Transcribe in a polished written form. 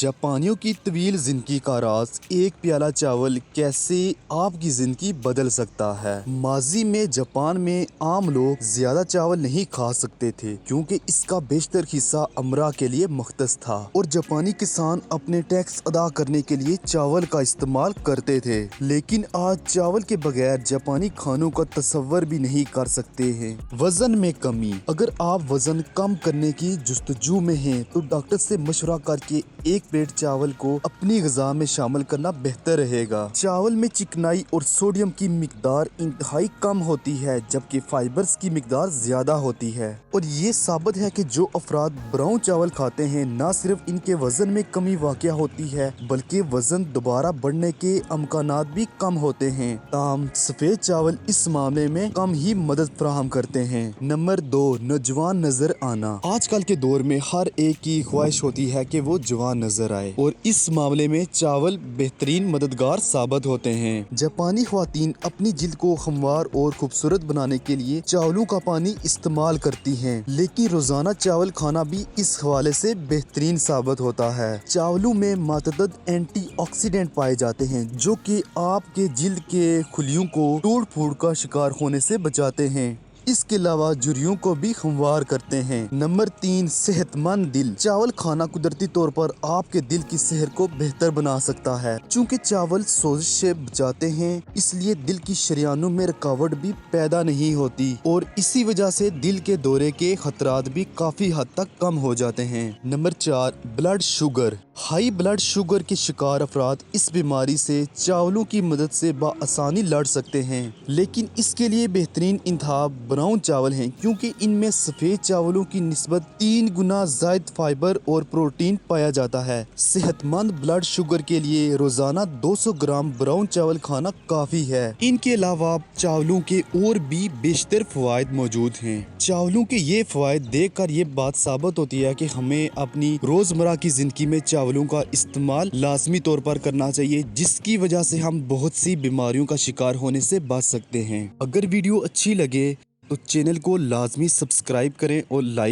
जापानियों की तवील जिंदगी का राज एक प्याला चावल कैसे आपकी जिंदगी बदल सकता है। माजी में जापान में आम लोग ज्यादा चावल नहीं खा सकते थे क्योंकि इसका बेशतर हिस्सा अमरा के लिए मख्तस था और जापानी किसान अपने टैक्स अदा करने के लिए चावल का इस्तेमाल करते थे। लेकिन आज चावल के बगैर जापानी खानों का तस्वर भी नहीं कर सकते हैं। वजन में कमी। अगर आप वजन कम करने की जुस्तजू में हैं तो डॉक्टर से मशवरा करके एक प्लेट चावल को अपनी ग़िज़ा में शामिल करना बेहतर रहेगा। चावल में चिकनाई और सोडियम की मिकदार इंतहाई कम होती है जबकि फाइबर्स की मिकदार ज्यादा होती है और ये साबित है कि जो अफराद ब्राउन चावल खाते हैं न सिर्फ इनके वजन में कमी वाक़या होती है बल्कि वजन दोबारा बढ़ने के अमकानात भी कम होते हैं। ताहम सफ़ेद चावल इस मामले में कम ही मदद फराहम करते हैं। नंबर 2, नौजवान नजर आना। आजकल के दौर में हर एक की ख्वाहिश होती है कि वो जवान नजर आए और इस मामले में चावल बेहतरीन मददगार साबित होते हैं। जापानी ख्वातीन अपनी जिल्द को हमवार और खूबसूरत बनाने के लिए चावलों का पानी इस्तेमाल करती हैं, लेकिन रोजाना चावल खाना भी इस हवाले से बेहतरीन साबित होता है। चावलों में मतअद्दिद एंटीऑक्सीडेंट पाए जाते हैं जो कि आपके जिल्द के खुलियों को टूट फूट का शिकार होने से बचाते हैं। इसके अलावा झुर्रियों को भी हमवार करते हैं। नंबर 3, सेहतमंद दिल। चावल खाना कुदरती तौर पर आपके दिल की सेहत को बेहतर बना सकता है। चूँकि चावल सोजिश से बचाते हैं इसलिए दिल की शरियानों में रुकावट भी पैदा नहीं होती और इसी वजह से दिल के दौरे के खतरात भी काफी हद तक कम हो जाते हैं। Number 4, blood sugar. High blood sugar के शिकार अफराद इस बीमारी से चावलों की मदद से बआसानी लड़ सकते हैं, लेकिन इसके लिए बेहतरीन इंतखाब ब्राउन चावल हैं क्योंकि इनमें सफ़ेद चावलों की निस्बत 3 गुना ज़ायद फाइबर और प्रोटीन पाया जाता है। सेहतमंद ब्लड शुगर के लिए रोजाना 200 ग्राम ब्राउन चावल खाना काफ़ी है। इनके अलावा चावलों के और भी बेशतर फ़वाइद मौजूद हैं। चावलों के ये फ़वाइद देख कर ये बात साबित होती है कि हमें अपनी रोज़मर्रा की ज़िंदगी में चावलों का इस्तेमाल लाजमी तौर पर करना चाहिए, जिसकी वजह से हम बहुत सी बीमारियों का शिकार होने से बच सकते हैं। अगर वीडियो अच्छी लगे तो चैनल को लाजमी सब्सक्राइब करें और लाइक